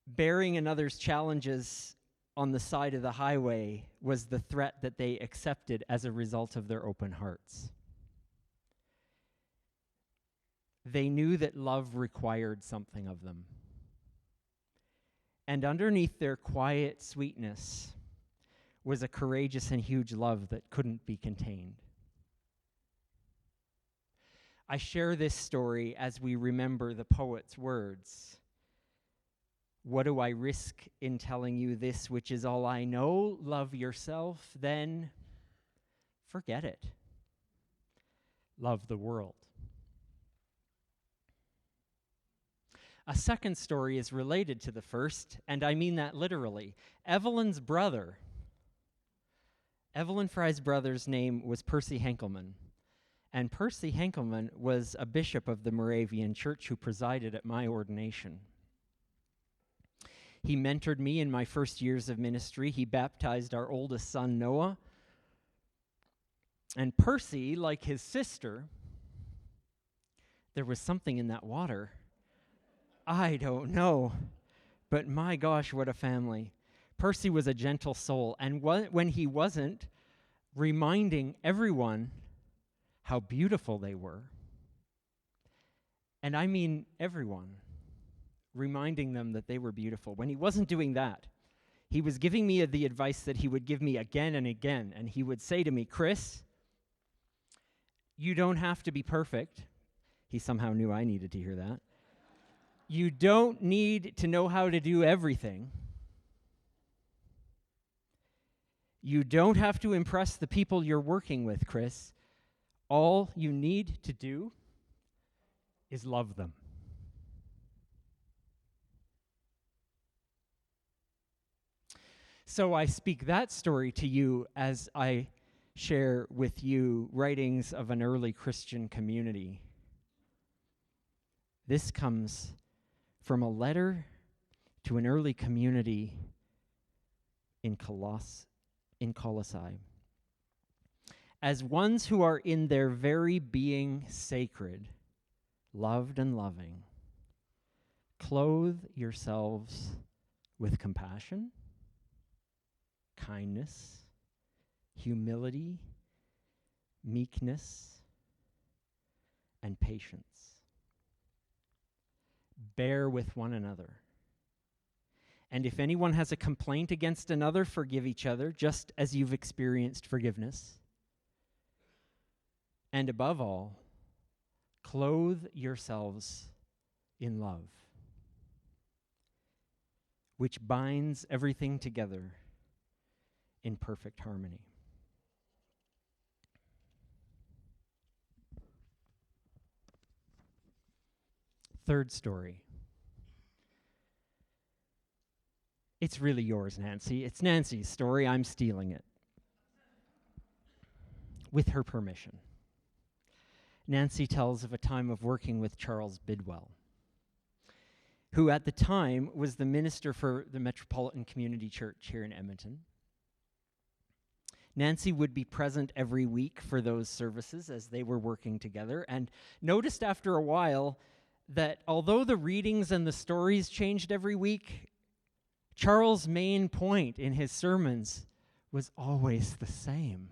Bearing another's challenges on the side of the highway was the threat that they accepted as a result of their open hearts. They knew that love required something of them. And underneath their quiet sweetness was a courageous and huge love that couldn't be contained. I share this story as we remember the poet's words. What do I risk in telling you this, which is all I know? Love yourself, then forget it. Love the world. A second story is related to the first, and I mean that literally. Evelyn Fry's brother's name was Percy Henkelman. And Percy Henkelman was a bishop of the Moravian Church who presided at my ordination. He mentored me in my first years of ministry. He baptized our oldest son, Noah. And Percy, like his sister, there was something in that water. I don't know, but my gosh, what a family. Percy was a gentle soul, and when he wasn't, reminding everyone how beautiful they were. And I mean everyone, reminding them that they were beautiful. When he wasn't doing that, he was giving me the advice that he would give me again and again, and he would say to me, Chris, you don't have to be perfect. He somehow knew I needed to hear that. You don't need to know how to do everything. You don't have to impress the people you're working with, Chris. All you need to do is love them. So I speak that story to you as I share with you writings of an early Christian community. This comes from a letter to an early community in Colossae. As ones who are in their very being sacred, loved and loving, clothe yourselves with compassion, kindness, humility, meekness, and patience. Bear with one another. And if anyone has a complaint against another, forgive each other, just as you've experienced forgiveness. And above all, clothe yourselves in love, which binds everything together in perfect harmony. Third story. It's really yours, Nancy. It's Nancy's story. I'm stealing it. With her permission. Nancy tells of a time of working with Charles Bidwell, who at the time was the minister for the Metropolitan Community Church here in Edmonton. Nancy would be present every week for those services as they were working together, and noticed after a while that although the readings and the stories changed every week, Charles' main point in his sermons was always the same.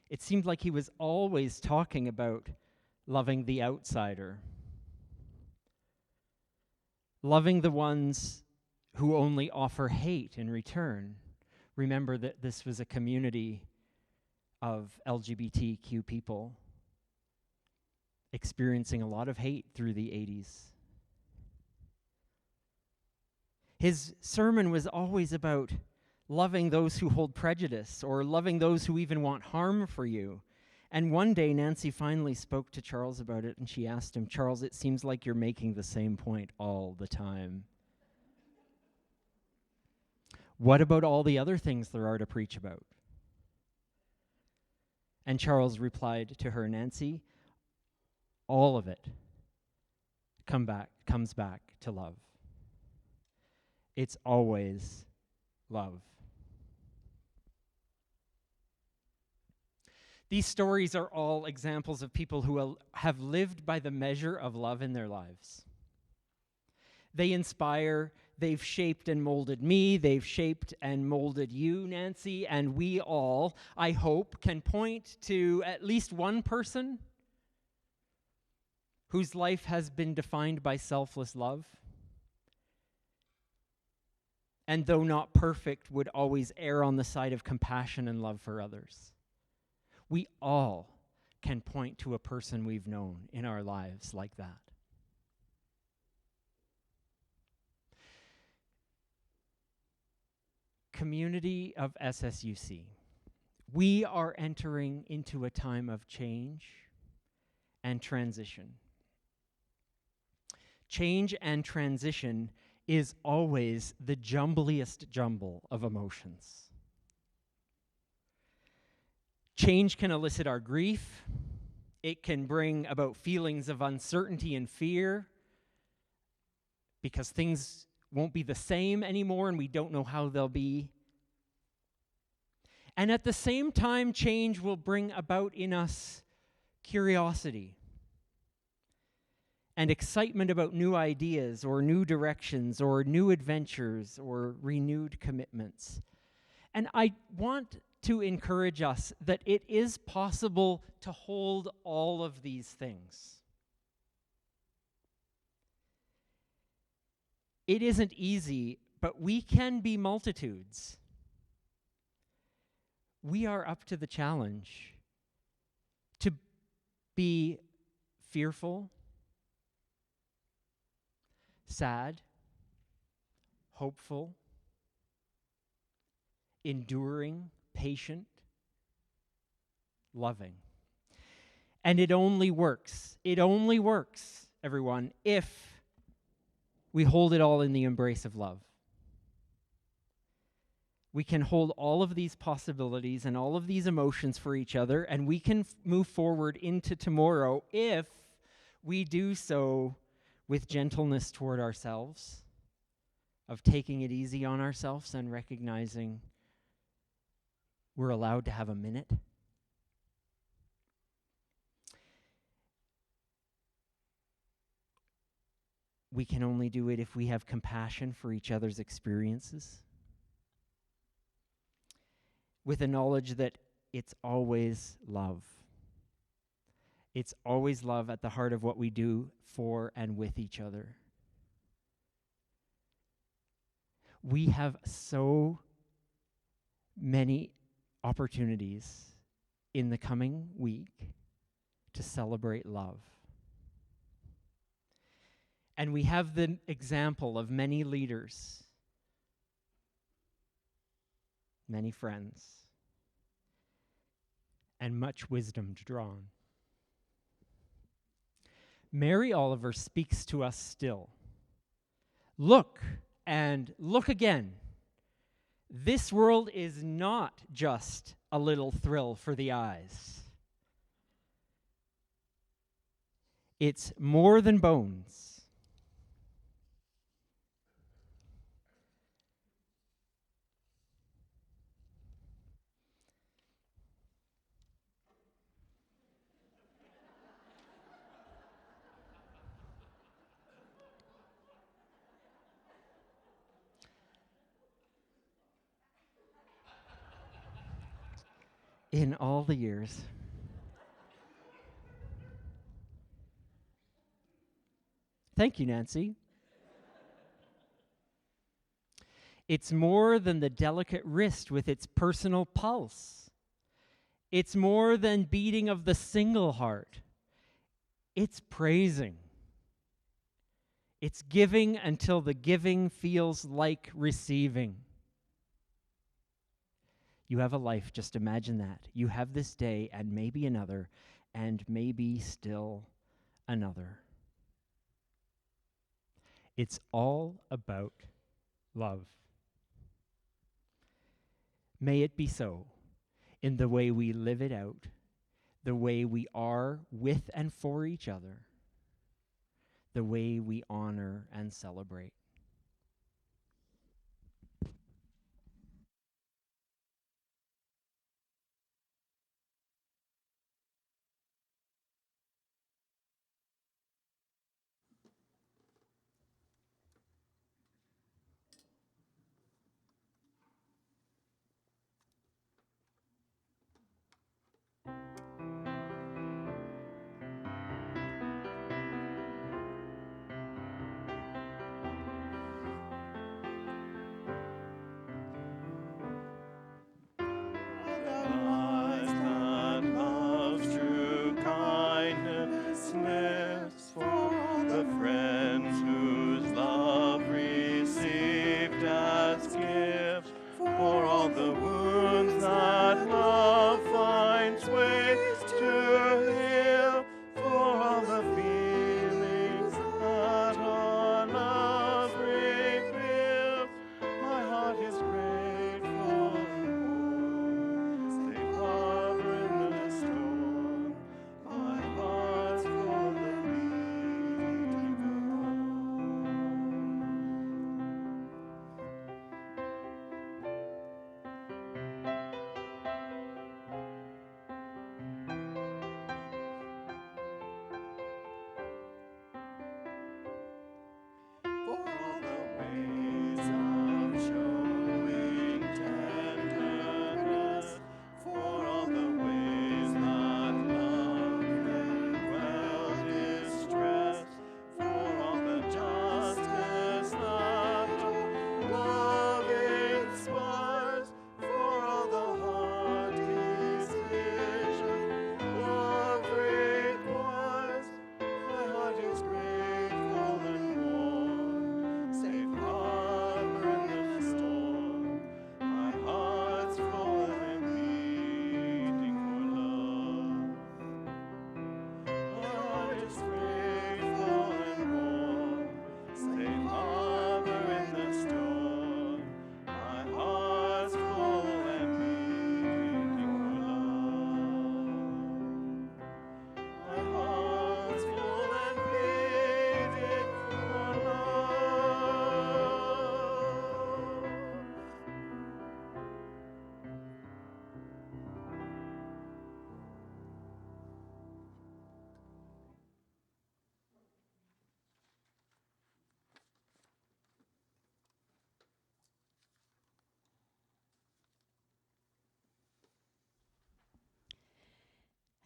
It seemed like he was always talking about loving the outsider, loving the ones who only offer hate in return. Remember that this was a community of LGBTQ people experiencing a lot of hate through the 80s. His sermon was always about loving those who hold prejudice or loving those who even want harm for you. And one day, Nancy finally spoke to Charles about it, and she asked him, "Charles, it seems like you're making the same point all the time. What about all the other things there are to preach about?" And Charles replied to her, "Nancy, all of it comes back to love. It's always love." These stories are all examples of people who have lived by the measure of love in their lives. They inspire, they've shaped and molded me, they've shaped and molded you, Nancy, and we all, I hope, can point to at least one person whose life has been defined by selfless love, and though not perfect, would always err on the side of compassion and love for others. We all can point to a person we've known in our lives like that. Community of SSUC, we are entering into a time of change and transition. Change and transition is always the jumbliest jumble of emotions. Change can elicit our grief. It can bring about feelings of uncertainty and fear because things won't be the same anymore and we don't know how they'll be. And at the same time, change will bring about in us curiosity and excitement about new ideas or new directions or new adventures or renewed commitments. And I want to encourage us that it is possible to hold all of these things. It isn't easy, but we can be multitudes. We are up to the challenge to be fearful, sad, hopeful, enduring, patient, loving. And it only works, everyone, if we hold it all in the embrace of love. We can hold all of these possibilities and all of these emotions for each other, and we can move forward into tomorrow if we do so with gentleness toward ourselves, of taking it easy on ourselves and recognizing we're allowed to have a minute. We can only do it if we have compassion for each other's experiences, with the knowledge that it's always love. It's always love at the heart of what we do for and with each other. We have so many opportunities in the coming week to celebrate love. And we have the example of many leaders, many friends, and much wisdom to draw on. Mary Oliver speaks to us still. Look and look again. This world is not just a little thrill for the eyes. It's more than bones. In all the years. Thank you, Nancy. It's more than the delicate wrist with its personal pulse. It's more than beating of the single heart. It's praising. It's giving until the giving feels like receiving. You have a life, just imagine that. You have this day and maybe another, and maybe still another. It's all about love. May it be so in the way we live it out, the way we are with and for each other, the way we honor and celebrate.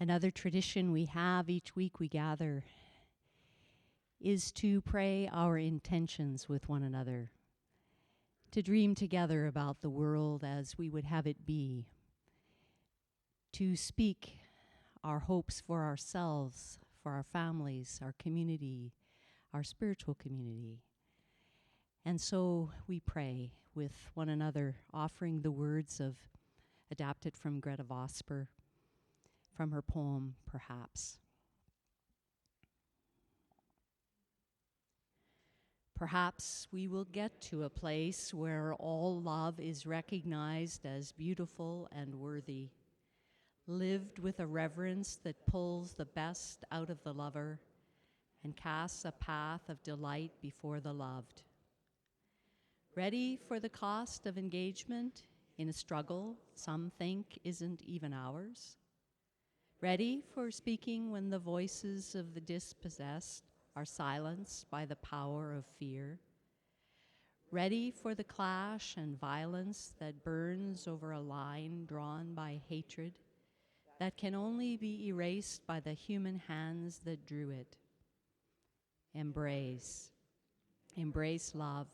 Another tradition we have each week we gather is to pray our intentions with one another, to dream together about the world as we would have it be, to speak our hopes for ourselves, for our families, our community, our spiritual community. And so we pray with one another, offering the words adapted from Greta Vosper, from her poem, Perhaps. Perhaps we will get to a place where all love is recognized as beautiful and worthy, lived with a reverence that pulls the best out of the lover and casts a path of delight before the loved. Ready for the cost of engagement in a struggle some think isn't even ours? Ready for speaking when the voices of the dispossessed are silenced by the power of fear? Ready for the clash and violence that burns over a line drawn by hatred that can only be erased by the human hands that drew it? Embrace love.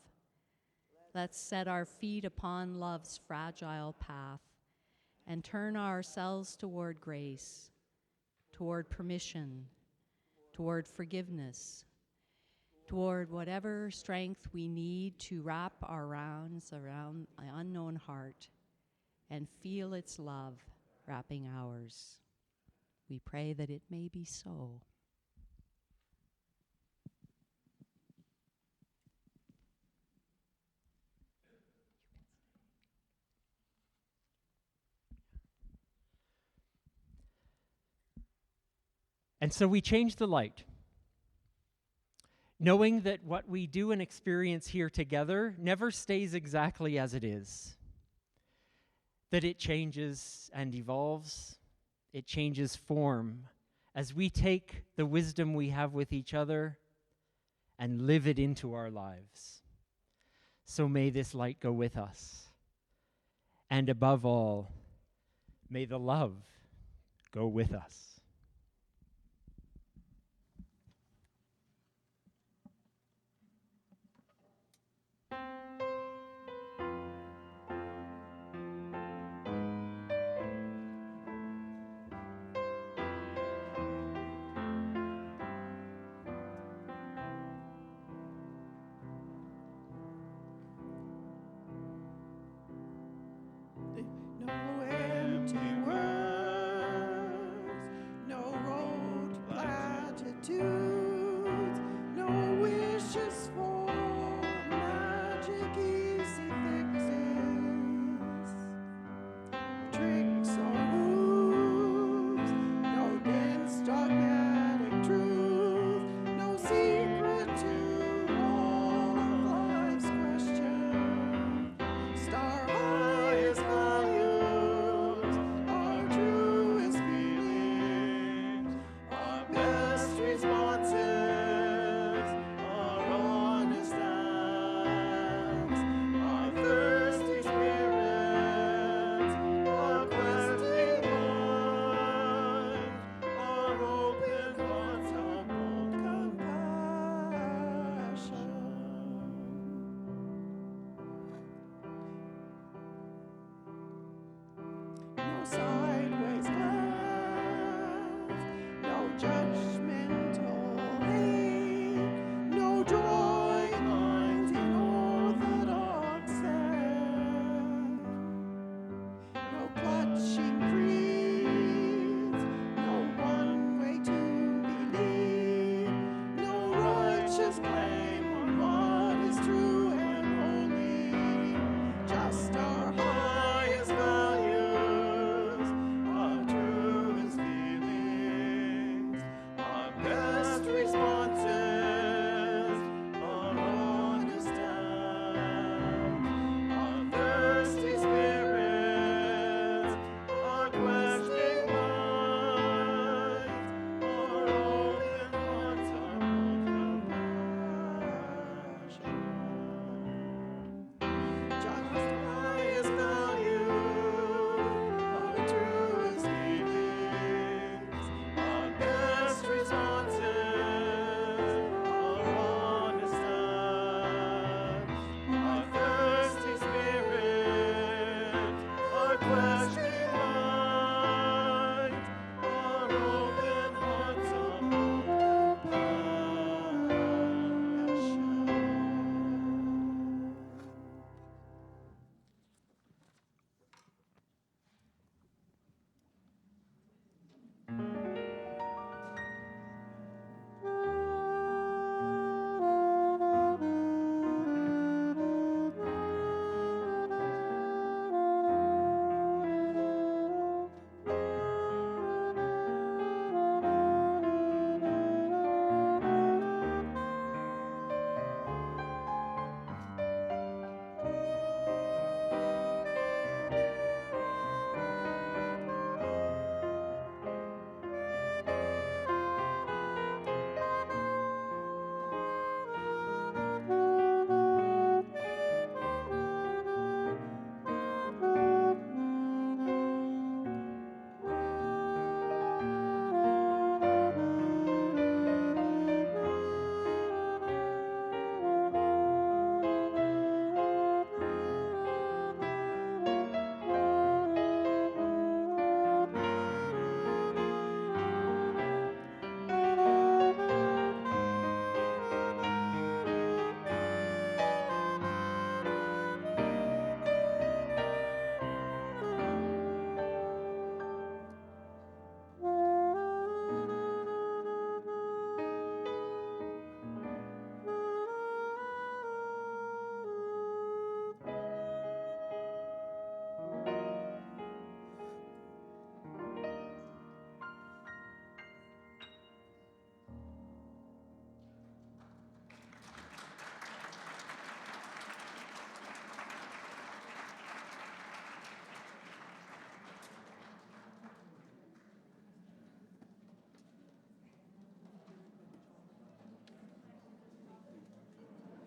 Let's set our feet upon love's fragile path and turn ourselves toward grace, toward permission, toward forgiveness, toward whatever strength we need to wrap our rounds around an unknown heart and feel its love wrapping ours. We pray that it may be so. And so we change the light, knowing that what we do and experience here together never stays exactly as it is, that it changes and evolves, it changes form as we take the wisdom we have with each other and live it into our lives. So may this light go with us. And above all, may the love go with us.